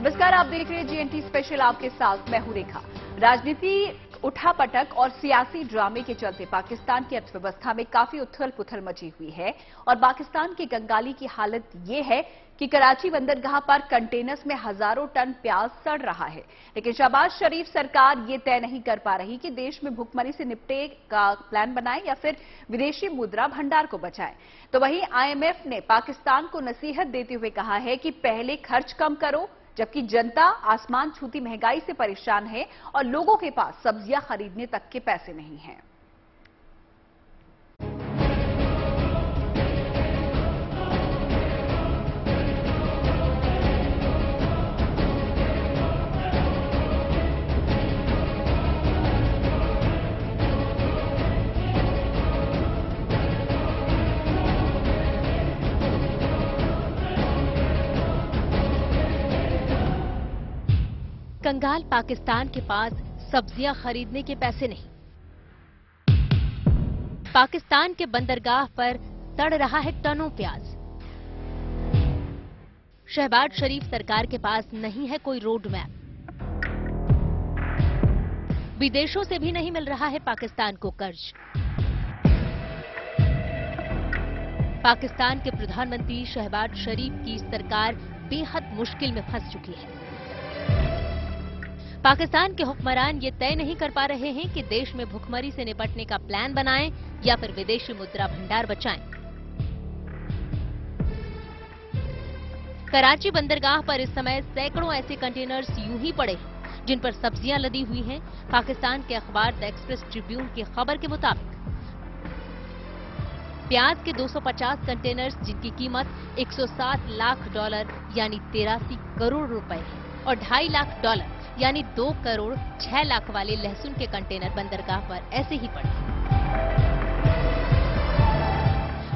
नमस्कार, आप देख रहे हैं जीएनटी स्पेशल। आपके साथ मैं हूं रेखा। राजनीति उठापटक और सियासी ड्रामे के चलते पाकिस्तान की अर्थव्यवस्था में काफी उथल पुथल मची हुई है और पाकिस्तान के कंगाली की हालत ये है कि कराची बंदरगाह पर कंटेनर्स में हजारों टन प्याज सड़ रहा है। लेकिन शहबाज शरीफ सरकार ये तय नहीं कर पा रही कि देश में भुखमरी से निपटे का प्लान बनाए या फिर विदेशी मुद्रा भंडार को बचाए। तो वहीं आईएमएफ ने पाकिस्तान को नसीहत देते हुए कहा है कि पहले खर्च कम करो, जबकि जनता आसमान छूती महंगाई से परेशान है और लोगों के पास सब्जियां खरीदने तक के पैसे नहीं हैं। कंगाल पाकिस्तान के पास सब्जियां खरीदने के पैसे नहीं। पाकिस्तान के बंदरगाह पर सड़ रहा है टनों प्याज। शहबाज शरीफ सरकार के पास नहीं है कोई रोड मैप। विदेशों से भी नहीं मिल रहा है पाकिस्तान को कर्ज। पाकिस्तान के प्रधानमंत्री शहबाज शरीफ की सरकार बेहद मुश्किल में फंस चुकी है। पाकिस्तान के हुक्मरान ये तय नहीं कर पा रहे हैं कि देश में भुखमरी से निपटने का प्लान बनाएं या फिर विदेशी मुद्रा भंडार बचाएं। कराची बंदरगाह पर इस समय सैकड़ों ऐसे कंटेनर्स यूं ही पड़े हैं जिन पर सब्जियां लदी हुई हैं। पाकिस्तान के अखबार द एक्सप्रेस ट्रिब्यून की खबर के मुताबिक प्याज के 250 कंटेनर्स जिनकी कीमत $107 लाख यानी 83 करोड़ रुपए है और $2.5 लाख यानी 2 करोड़ 6 लाख वाले लहसुन के कंटेनर बंदरगाह पर ऐसे ही पड़े।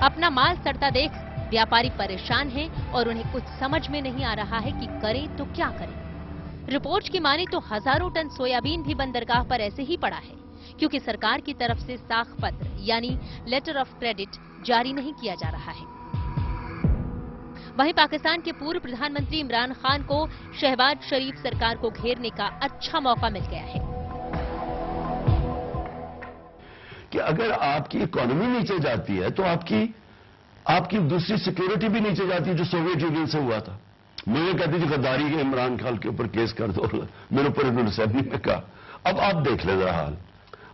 अपना माल सड़ता देख व्यापारी परेशान हैं और उन्हें कुछ समझ में नहीं आ रहा है कि करें तो क्या करें। रिपोर्ट की माने तो हजारों टन सोयाबीन भी बंदरगाह पर ऐसे ही पड़ा है क्योंकि सरकार की तरफ से साख पत्र यानी लेटर ऑफ क्रेडिट जारी नहीं किया जा रहा है। वहीं पाकिस्तान के पूर्व प्रधानमंत्री इमरान खान को शहबाज शरीफ सरकार को घेरने का अच्छा मौका मिल गया है कि अगर आपकी इकोनॉमी नीचे जाती है तो आपकी दूसरी सिक्योरिटी भी नीचे जाती है, जो सोवियत यूनियन से हुआ था। मुझे कहती थी गद्दारी के इमरान खान के ऊपर केस कर दो, मेरे ऊपर इन्होंने असेंबली में कहा। अब आप देख ले जरा हाल।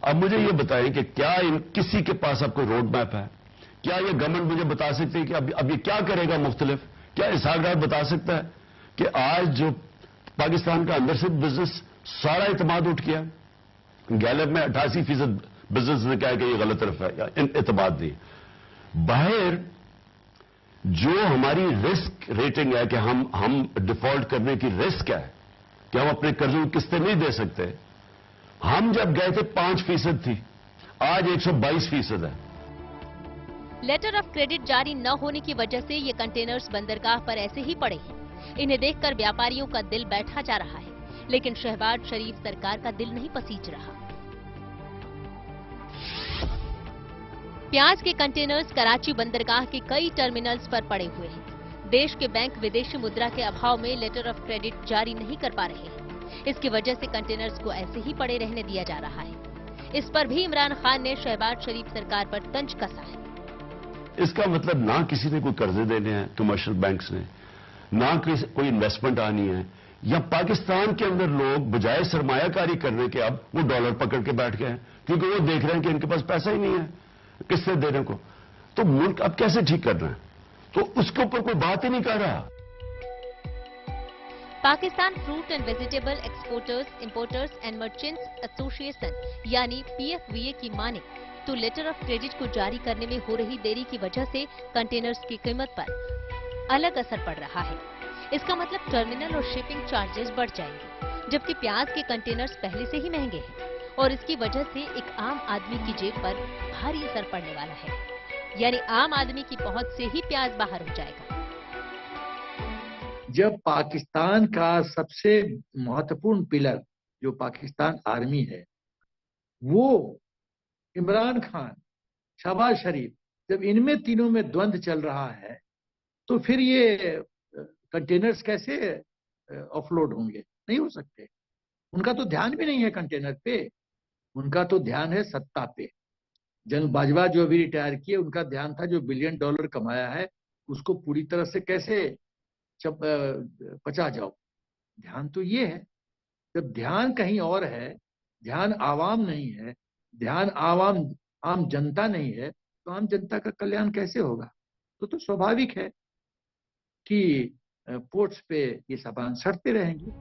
अब मुझे ये बताएं कि क्या किसी के पास आपको रोड मैप है? क्या ये गवर्नमेंट मुझे बता सकती है कि अब ये क्या करेगा मुख्तलिफ? क्या इसहाक बता सकता है कि आज जो पाकिस्तान का अंदर से बिजनेस सारा इतमाद उठ गया? गैलप में 88% बिजनेस ने कहा कि ये गलत तरफ है या इतमाद नहीं। बाहर जो हमारी रिस्क रेटिंग है कि हम डिफॉल्ट करने की रिस्क है कि हम अपने कर्जों की किस्तें नहीं दे सकते, हम जब गए थे 5% थी, आज 122% है। लेटर ऑफ क्रेडिट जारी न होने की वजह से ये कंटेनर्स बंदरगाह पर ऐसे ही पड़े हैं। इन्हें देखकर व्यापारियों का दिल बैठा जा रहा है, लेकिन शहबाज शरीफ सरकार का दिल नहीं पसीज रहा। प्याज के कंटेनर्स कराची बंदरगाह के कई टर्मिनल्स पर पड़े हुए हैं। देश के बैंक विदेशी मुद्रा के अभाव में लेटर ऑफ क्रेडिट जारी नहीं कर पा रहे हैं। इसकी वजह से कंटेनर्स को ऐसे ही पड़े रहने दिया जा रहा है। इस पर भी इमरान खान ने शहबाज शरीफ सरकार पर तंज कसा है। इसका मतलब ना किसी ने कोई कर्जे देने हैं कमर्शियल बैंक्स ने, ना कोई इन्वेस्टमेंट आनी है, या पाकिस्तान के अंदर लोग बजाय सरमायाकारी करने के अब वो डॉलर पकड़ के बैठ गए हैं क्योंकि वो देख रहे हैं कि इनके पास पैसा ही नहीं है किससे देने को। तो मुल्क अब कैसे ठीक करना है? तो उसके ऊपर कोई बात ही नहीं कर रहा। Pakistan fruit and vegetable exporters, importers and merchants association यानी PFVA की माने तो लेटर ऑफ क्रेडिट को जारी करने में हो रही देरी की वजह से कंटेनर्स की कीमत पर अलग असर पड़ रहा है। इसका मतलब टर्मिनल और शिपिंग चार्जेस बढ़ जाएंगे, जबकि प्याज के कंटेनर्स पहले से ही महंगे हैं और इसकी वजह से एक आम आदमी की जेब पर भारी असर पड़ने वाला है। यानी आम आदमी की पहुंच से ही प्याज बाहर हो जाएगा। जब पाकिस्तान का सबसे महत्वपूर्ण पिलर जो पाकिस्तान आर्मी है, वो इमरान खान, शहबाज शरीफ, जब इनमें तीनों में द्वंद्व चल रहा है तो फिर ये कंटेनर्स कैसे ऑफलोड होंगे? नहीं हो सकते। उनका तो ध्यान भी नहीं है कंटेनर पे, उनका तो ध्यान है सत्ता पे। जनरल बाजवा जो अभी रिटायर किए, उनका ध्यान था जो $1 बिलियन कमाया है उसको पूरी तरह से कैसे पचा जाओ। ध्यान तो ये है। जब ध्यान कहीं और है, ध्यान आवाम नहीं है, ध्यान आम जनता नहीं है, तो आम जनता का कल्याण कैसे होगा? तो स्वाभाविक है कि पोर्ट्स पे ये सामान सड़ते रहेंगे।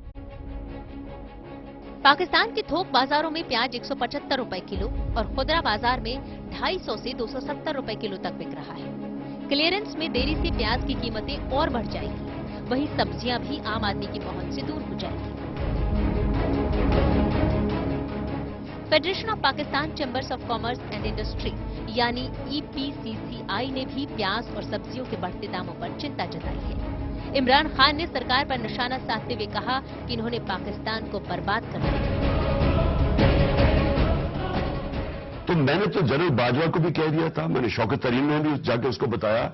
पाकिस्तान के थोक बाजारों में प्याज 175 रुपए किलो और खुदरा बाजार में 250 से 270 रुपए किलो तक बिक रहा है। क्लियरेंस में देरी से प्याज की कीमतें और बढ़ जाएगी, वहीं सब्जियां भी आम आदमी की पहुंच से दूर हो जाएगी। Federation of Pakistan chambers of commerce and industry यानी EPCCI ने भी प्याज और सब्जियों के बढ़ते दामों पर चिंता जताई है। इमरान खान ने सरकार पर निशाना साधते हुए कहा कि इन्होंने पाकिस्तान को बर्बाद कर दिया। तो मैंने तो जनरल बाजवा को भी कह दिया था, मैंने शौकत तरीन में भी जाके उसको बताया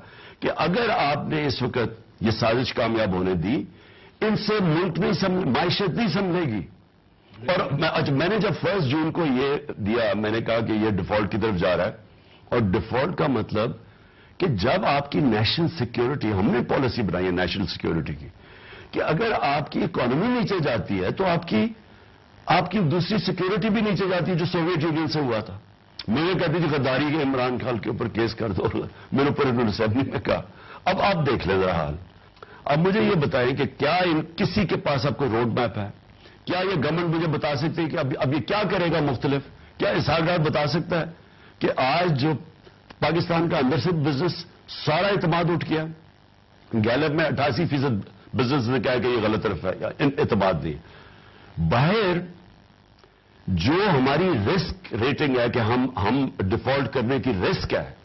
कि अगर आपने इस वक्त ये साजिश कामयाब होने दी, इनसे मुल्क नहीं माइशत नहीं संभलेगी। और मैंने जब 1 जून को ये दिया, मैंने कहा कि ये डिफॉल्ट की तरफ जा रहा है। और डिफॉल्ट का मतलब कि जब आपकी नेशनल सिक्योरिटी, हमने पॉलिसी बनाई है नेशनल सिक्योरिटी की, कि अगर आपकी इकोनॉमी नीचे जाती है तो आपकी दूसरी सिक्योरिटी भी नीचे जाती है, जो सोवियत यूनियन से हुआ था। मुझे कहती थी गद्दारी के इमरान खान के ऊपर केस कर दो, मेरे ऊपर इन्होंने असेंबली में कहा। अब आप देख ले जरा हाल। अब मुझे ये बताएं कि क्या किसी के पास अब कोई रोड मैप है? क्या ये गवर्नमेंट मुझे बता सकती है कि अब ये क्या करेगा मुख्तलिफ? क्या इसहाक बता सकता है कि आज जो पाकिस्तान का अंदर से बिजनेस सारा इतमाद उठ गया? गैलप में 88% बिजनेस ने कहा कि ये गलत तरफ है या इतमाद नहीं। बाहर जो हमारी रिस्क रेटिंग है कि हम डिफॉल्ट करने की रिस्क है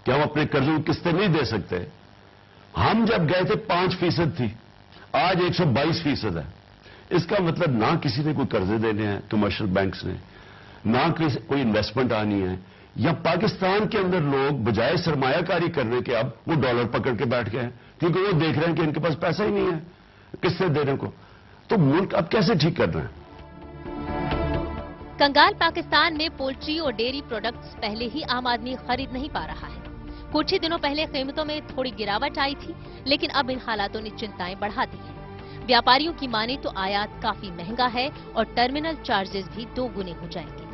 कि हम अपने कर्जों की किस्तें नहीं दे सकते, हम जब गए थे 5% थी, आज 122% है। इसका मतलब ना किसी ने कोई कर्जे देने हैं कमर्शियल बैंक्स ने, ना कोई इन्वेस्टमेंट आनी है, या पाकिस्तान के अंदर लोग बजाय सरमायाकारी करने के अब वो डॉलर पकड़ के बैठ गए हैं, क्योंकि वो देख रहे हैं कि इनके पास पैसा ही नहीं है किससे देने को। तो मुल्क अब कैसे ठीक करना है? कंगाल पाकिस्तान में पोल्ट्री और डेयरी प्रोडक्ट्स पहले ही आम आदमी खरीद नहीं पा रहा है। कुछ ही दिनों पहले कीमतों में थोड़ी गिरावट आई थी, लेकिन अब इन हालातों ने चिंताएं बढ़ा दी हैं। व्यापारियों की माने तो आयात काफी महंगा है और टर्मिनल चार्जेस भी 2 गुने हो जाएंगे।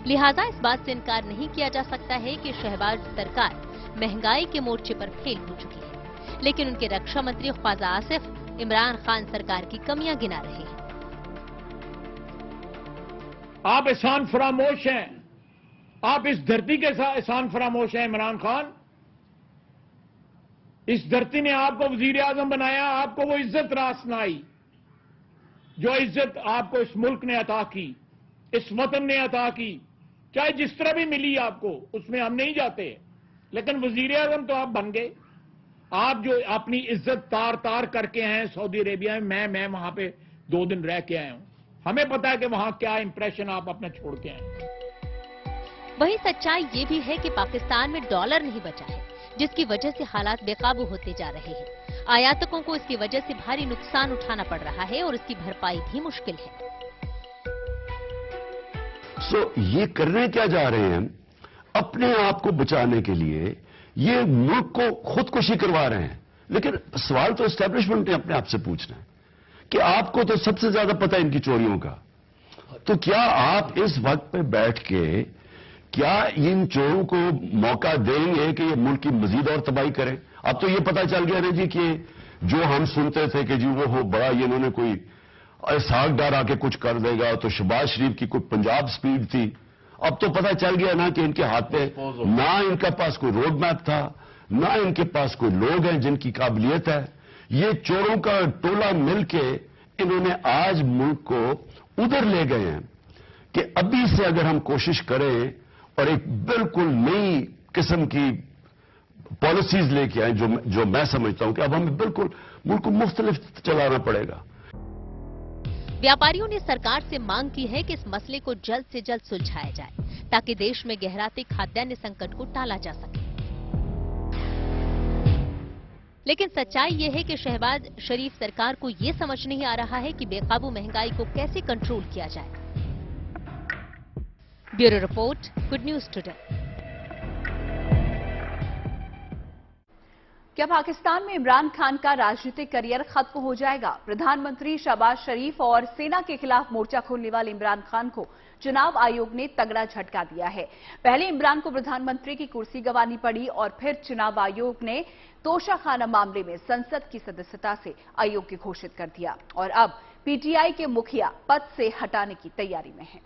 लिहाजा इस बात से इनकार नहीं किया जा सकता है कि शहबाज सरकार महंगाई के मोर्चे पर फेल हो चुकी है, लेकिन उनके रक्षा मंत्री ख्वाजा आसिफ इमरान खान सरकार की कमियां गिना रहे हैं। आप एहसान फरामोश हैं, आप इस धरती के साथ एहसान फरामोश हैं इमरान खान। इस धरती ने आपको वजीर आजम बनाया, आपको वो इज्जत रास न आई जो इज्जत आपको इस मुल्क ने अता की, इस वतन ने अता की। चाहे जिस तरह भी मिली आपको, उसमें हम नहीं जाते, लेकिन वजीर आजम तो आप बन गए। आप जो अपनी इज्जत तार तार करके हैं सऊदी अरेबिया में, मैं वहां पे 2 दिन रह के आया हूं, हमें पता है कि वहां क्या इंप्रेशन आप अपने छोड़ के आए। वहीं सच्चाई ये भी है कि पाकिस्तान में डॉलर नहीं बचा है, जिसकी वजह से हालात बेकाबू होते जा रहे हैं। आयातकों को इसकी वजह से भारी नुकसान उठाना पड़ रहा है और इसकी भरपाई भी मुश्किल है। ये करने क्या जा रहे हैं? अपने आप को बचाने के लिए ये मुल्क को खुदकुशी करवा रहे हैं। लेकिन सवाल तो एस्टेब्लिशमेंट ने अपने आप से पूछना है कि आपको तो सबसे ज्यादा पता है इनकी चोरियों का, तो क्या आप इस वक्त पे बैठ के क्या इन चोरों को मौका देंगे कि ये मुल्क की मजीद और तबाही करें? अब तो ये पता चल गया ना जी कि जो हम सुनते थे कि जी वो हो बड़ा ये इन्होंने कोई इसहाक डार आके कुछ कर देगा, तो शहबाज शरीफ की कोई पंजाब स्पीड थी। अब तो पता चल गया ना कि इनके हाथ में ना इनके पास कोई रोड मैप था, ना इनके पास कोई लोग हैं जिनकी काबिलियत है। ये चोरों का टोला मिलके इन्होंने आज मुल्क को उधर ले गए हैं कि अभी से अगर हम कोशिश करें और एक बिल्कुल नई किस्म की पॉलिसीज लेके आए, जो मैं समझता हूं कि अब हमें बिल्कुल मुल्क को मुख्तलिफ चलाना पड़ेगा। व्यापारियों ने सरकार से मांग की है कि इस मसले को जल्द से जल्द सुलझाया जाए, ताकि देश में गहराते खाद्यान्न संकट को टाला जा सके। लेकिन सच्चाई ये है कि शहबाज शरीफ सरकार को ये समझ नहीं आ रहा है कि बेकाबू महंगाई को कैसे कंट्रोल किया जाए। Bureau report, good news today. क्या पाकिस्तान में इमरान खान का राजनीतिक करियर खत्म हो जाएगा? प्रधानमंत्री शहबाज शरीफ और सेना के खिलाफ मोर्चा खोलने वाले इमरान खान को चुनाव आयोग ने तगड़ा झटका दिया है। पहले इमरान को प्रधानमंत्री की कुर्सी गंवानी पड़ी और फिर चुनाव आयोग ने तोशाखाना मामले में संसद की सदस्यता से अयोग्य घोषित कर दिया और अब पीटीआई के मुखिया पद से हटाने की तैयारी में है।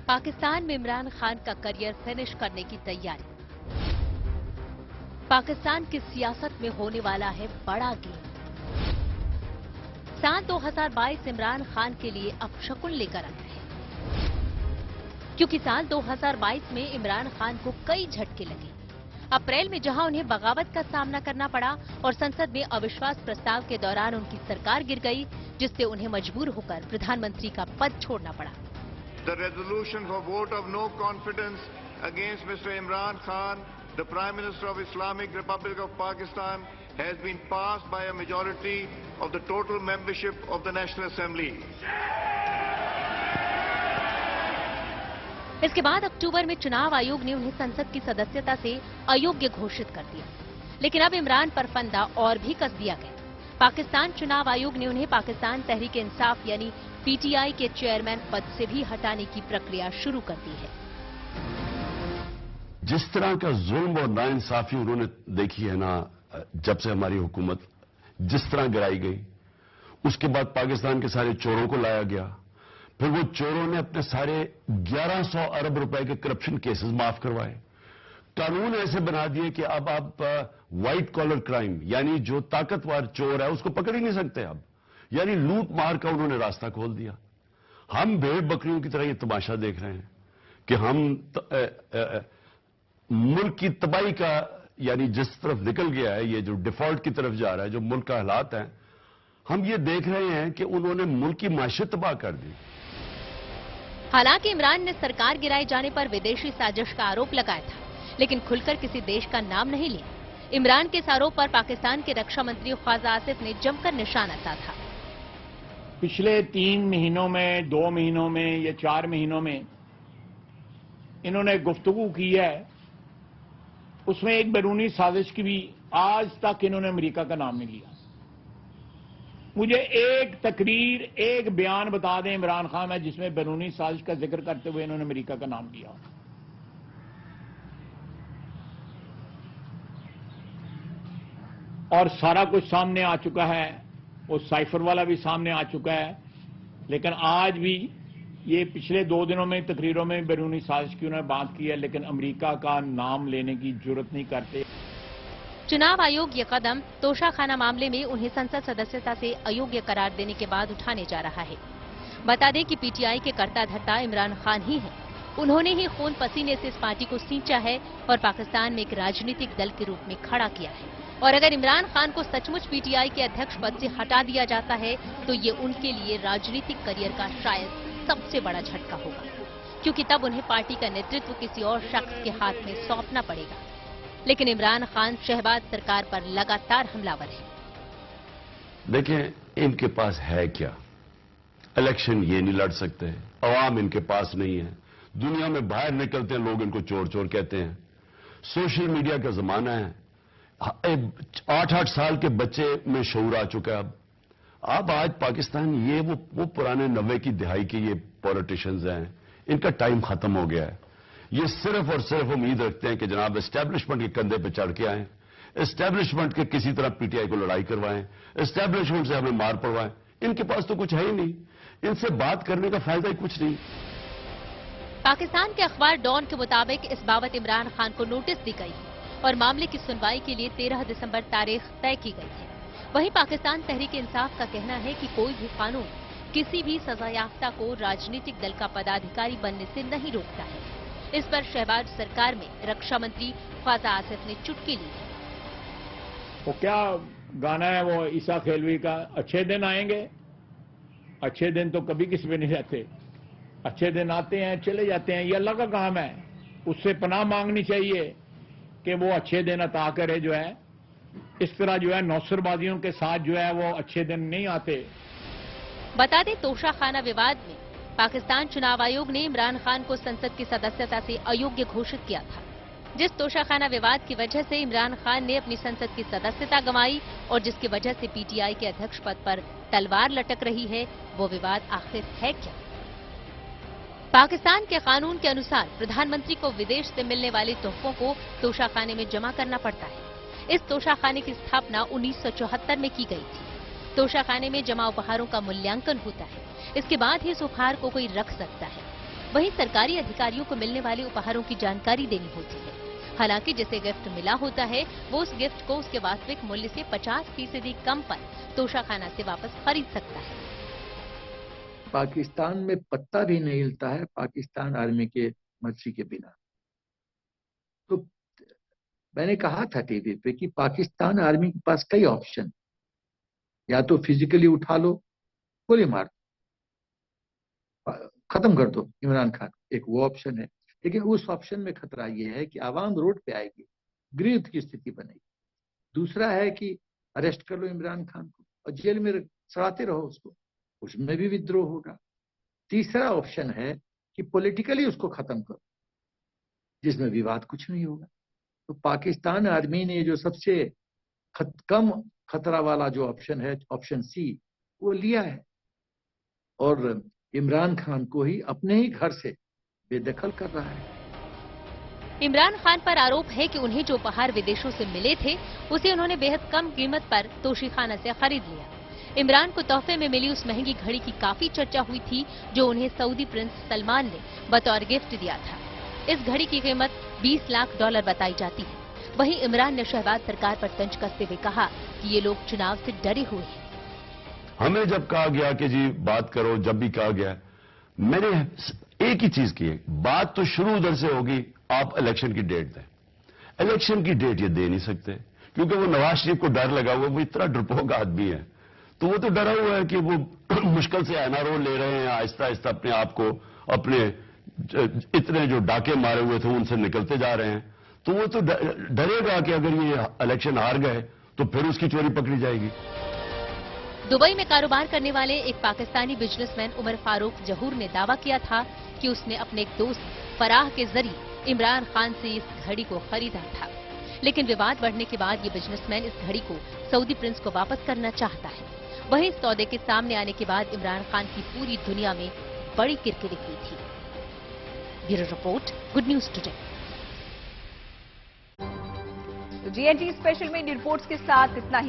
पाकिस्तान में इमरान खान का करियर फिनिश करने की तैयारी। पाकिस्तान की सियासत में होने वाला है बड़ा गेम। साल 2022 इमरान खान के लिए अपशकुन लेकर आया है, क्योंकि साल 2022 में इमरान खान को कई झटके लगे। अप्रैल में जहां उन्हें बगावत का सामना करना पड़ा और संसद में अविश्वास प्रस्ताव के दौरान उनकी सरकार गिर गई, जिससे उन्हें मजबूर होकर प्रधानमंत्री का पद छोड़ना पड़ा। The resolution for vote of no confidence against Mr. Imran Khan, the Prime Minister of Islamic Republic of Pakistan, has been passed by a majority of the total membership of the National Assembly. इसके बाद अक्टूबर में चुनाव आयोग ने उन्हें संसद की सदस्यता से अयोग्य घोषित कर दिया, लेकिन अब इमरान पर फंदा और भी कस दिया गया। पाकिस्तान चुनाव आयोग ने उन्हें पाकिस्तान तहरीक इंसाफ यानी पीटीआई के चेयरमैन पद से भी हटाने की प्रक्रिया शुरू कर दी है। जिस तरह का जुल्म और नाइंसाफी उन्होंने देखी है ना, जब से हमारी हुकूमत जिस तरह गिराई गई, उसके बाद पाकिस्तान के सारे चोरों को लाया गया, फिर वो चोरों ने अपने सारे 1100 अरब रुपए के करप्शन केसेस माफ करवाए, कानून ऐसे बना दिए कि अब आप व्हाइट कॉलर क्राइम यानी जो ताकतवर चोर है उसको पकड़ ही नहीं सकते। अब यानी लूट मार का उन्होंने रास्ता खोल दिया। हम भेड़ बकरियों की तरह ये तमाशा देख रहे हैं कि हम मुल्क की तबाही का यानी जिस तरफ निकल गया है, ये जो डिफॉल्ट की तरफ जा रहा है, जो मुल्क का हालात है, हम ये देख रहे हैं कि उन्होंने मुल्क की माशियत तबाह कर दी। हालांकि इमरान ने सरकार गिराए जाने पर विदेशी साजिश का आरोप लगाया था, लेकिन खुलकर किसी देश का नाम नहीं लिया। इमरान के इस आरोप पर पाकिस्तान के रक्षा मंत्री ख्वाजा आसिफ ने जमकर निशाना साधा। पिछले 3 महीनों में, 2 महीनों में या 4 महीनों में इन्होंने गुफ्तगू की है, उसमें एक बैरूनी साजिश की भी आज तक इन्होंने अमेरिका का नाम नहीं लिया। मुझे एक तकरीर, एक बयान बता दें इमरान खान में जिसमें बैरूनी साजिश का जिक्र करते हुए इन्होंने अमेरिका का नाम लिया। और सारा कुछ सामने आ चुका है, वो साइफर वाला भी सामने आ चुका है, लेकिन आज भी ये पिछले 2 दिनों में तकरीरों में बैरूनी साजिश की उन्होंने बात की है, लेकिन अमेरिका का नाम लेने की जरूरत नहीं करते। चुनाव आयोग ये कदम तोशाखाना मामले में उन्हें संसद सदस्यता से अयोग्य करार देने के बाद उठाने जा रहा है। बता दें कि पीटीआई के कर्ता धर्ता इमरान खान ही हैं। उन्होंने ही खून पसीने से इस पार्टी को सींचा है और पाकिस्तान में एक राजनीतिक दल के रूप में खड़ा किया है। और अगर इमरान खान को सचमुच पीटीआई के अध्यक्ष पद से हटा दिया जाता है तो ये उनके लिए राजनीतिक करियर का शायद सबसे बड़ा झटका होगा, क्योंकि तब उन्हें पार्टी का नेतृत्व किसी और शख्स के हाथ में सौंपना पड़ेगा। लेकिन इमरान खान शहबाज सरकार पर लगातार हमलावर है। देखें, इनके पास है क्या? इलेक्शन ये नहीं लड़ सकते, अवाम इनके पास नहीं है। दुनिया में बाहर निकलते हैं लोग इनको चोर चोर कहते हैं। सोशल मीडिया का जमाना है, 8-8 साल के बच्चे में शऊर आ चुका है। अब आज पाकिस्तान ये वो पुराने 90 की दिहाई के ये पॉलिटिशियंस हैं, इनका टाइम खत्म हो गया है। ये सिर्फ और सिर्फ उम्मीद रखते हैं कि जनाब एस्टेब्लिशमेंट के कंधे पे चढ़ के आए, एस्टेब्लिशमेंट के किसी तरह पीटीआई को लड़ाई करवाएं, एस्टेब्लिशमेंट से हमें मार पड़वाएं। इनके पास तो कुछ है ही नहीं, इनसे बात करने का फायदा ही कुछ नहीं। पाकिस्तान के अखबार डॉन के मुताबिक इस बाबत इमरान खान को नोटिस दी गई और मामले की सुनवाई के लिए 13 दिसंबर तारीख तय की गई है। वहीं पाकिस्तान तहरीक इंसाफ का कहना है कि कोई भी कानून किसी भी सजायाफ्ता को राजनीतिक दल का पदाधिकारी बनने से नहीं रोकता है। इस पर शहबाज सरकार में रक्षा मंत्री ख्वाजा आसिफ ने चुटकी ली है। वो क्या गाना है वो ईसा खेलवी का, अच्छे दिन आएंगे। अच्छे दिन तो कभी किसी पे नहीं रहते, अच्छे दिन आते हैं चले जाते हैं, ये अल्लाह का काम है। उससे पनाह मांगनी चाहिए कि वो अच्छे दिन अता करे। जो है इस तरह जो है नौसरबाजियों के साथ जो है वो अच्छे दिन नहीं आते। बता दें, तोशाखाना विवाद में पाकिस्तान चुनाव आयोग ने इमरान खान को संसद की सदस्यता से अयोग्य घोषित किया था। जिस तोशाखाना विवाद की वजह से इमरान खान ने अपनी संसद की सदस्यता गंवाई और जिसकी वजह से पीटीआई के अध्यक्ष पद पर तलवार लटक रही है, वो विवाद आखिर है क्या? पाकिस्तान के कानून के अनुसार प्रधानमंत्री को विदेश से मिलने वाले तोहफों को तोशाखाने में जमा करना पड़ता है। इस तोशाखाने की स्थापना 1974 में की गई थी। तोशाखाने में जमा उपहारों का मूल्यांकन होता है, इसके बाद ही इस उपहार को कोई रख सकता है। वहीं सरकारी अधिकारियों को मिलने वाले उपहारों की जानकारी देनी होती है। हालांकि जिसे गिफ्ट मिला होता है वो उस गिफ्ट को उसके वास्तविक मूल्य से 50% कम पर तोशाखाना से वापस खरीद सकता है। पाकिस्तान में पत्ता भी नहीं हिलता है पाकिस्तान आर्मी के मर्जी के बिना। तो मैंने कहा था टीवी पे कि पाकिस्तान आर्मी के पास कई ऑप्शन, या तो फिजिकली उठा लो, गोली मार दो, खत्म कर दो इमरान खान, एक वो ऑप्शन है। लेकिन उस ऑप्शन में खतरा ये है कि आवाम रोड पे आएगी, गृहयुद्ध की स्थिति बनेगी। दूसरा है कि अरेस्ट कर लो इमरान खान को और जेल में सड़ाते रहो उसको, उसमें भी विद्रोह होगा। तीसरा ऑप्शन है कि पॉलिटिकली उसको खत्म करो, जिसमें विवाद कुछ नहीं होगा। तो पाकिस्तान आर्मी ने जो सबसे कम खतरा वाला जो ऑप्शन है, ऑप्शन सी, वो लिया है और इमरान खान को ही अपने ही घर से बेदखल कर रहा है। इमरान खान पर आरोप है कि उन्हें जो उपहार विदेशों से मिले थे उसे उन्होंने बेहद कम कीमत पर तोशीखाना से खरीद लिया। इमरान को तोहफे में मिली उस महंगी घड़ी की काफी चर्चा हुई थी जो उन्हें सऊदी प्रिंस सलमान ने बतौर गिफ्ट दिया था। इस घड़ी की कीमत $20 लाख बताई जाती है। वहीं इमरान ने शहबाज सरकार पर तंज कसते हुए कहा कि ये लोग चुनाव से डरे हुए हैं। हमें जब कहा गया कि जी बात करो, जब भी कहा गया, मैंने एक ही चीज की है, बात तो शुरू उधर से होगी, आप इलेक्शन की डेट दें। इलेक्शन की डेट ये दे नहीं सकते क्योंकि वो नवाज शरीफ को डर लगा हुआ, वो इतना डरपोक आदमी है, तो वो तो डरा हुआ है कि वो मुश्किल से एनआरओ ले रहे हैं, आहिस्ता आहिस्ता अपने आप को, अपने इतने जो डाके मारे हुए थे उनसे निकलते जा रहे हैं। तो वो तो डरेगा कि अगर ये इलेक्शन हार गए तो फिर उसकी चोरी पकड़ी जाएगी। दुबई में कारोबार करने वाले एक पाकिस्तानी बिजनेसमैन उमर फारूक जहूर ने दावा किया था कि उसने अपने एक दोस्त फराह के जरिए इमरान खान से इस घड़ी को खरीदा था। लेकिन विवाद बढ़ने के बाद ये बिजनेसमैन इस घड़ी को सऊदी प्रिंस को वापस करना चाहता है। वहीं इस सौदे के सामने आने के बाद इमरान खान की पूरी दुनिया में बड़ी किरकिरी हुई थी। Bureau report, good news today. GNT special में इन रिपोर्ट्स के साथ इतना ही।